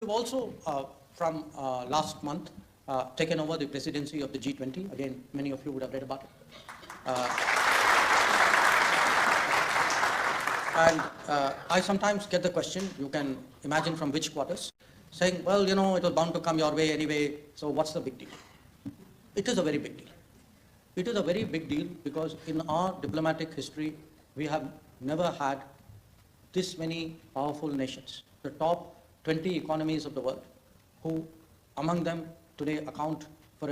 We've also, from last month, taken over the presidency of the G20. Again, many of you would have read about it. I sometimes get the question, you can imagine from which quarters, saying, well, you know, it was bound to come your way anyway, so what's the big deal? It is a very big deal. It is a very big deal because in our diplomatic history, we have never had this many powerful nations, the top 20 economies of the world, who among them today account for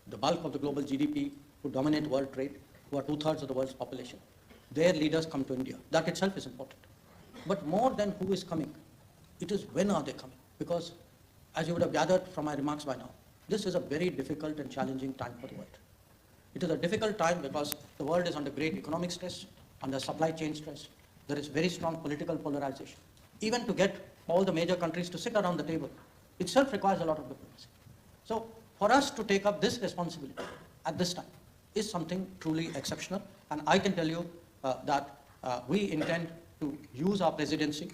the bulk of the global GDP, who dominate world trade, who are 2/3 of the world's population. Their leaders come to India. That itself is important. But more than who is coming, it is when are they coming? Because as you would have gathered from my remarks by now, this is a very difficult and challenging time for the world. It is a difficult time because the world is under great economic stress, under supply chain stress. There is very strong political polarization. Even to get all the major countries to sit around the table itself requires a lot of diplomacy. So for us to take up this responsibility at this time is something truly exceptional. And I can tell you that we intend to use our presidency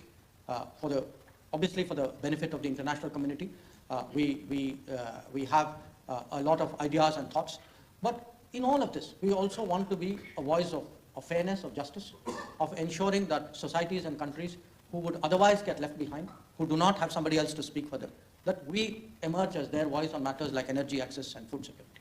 obviously for the benefit of the international community. We have a lot of ideas and thoughts. But in all of this, we also want to be a voice of fairness, of justice, of ensuring that societies and countries who would otherwise get left behind, who do not have somebody else to speak for them, that we emerge as their voice on matters like energy access and food security.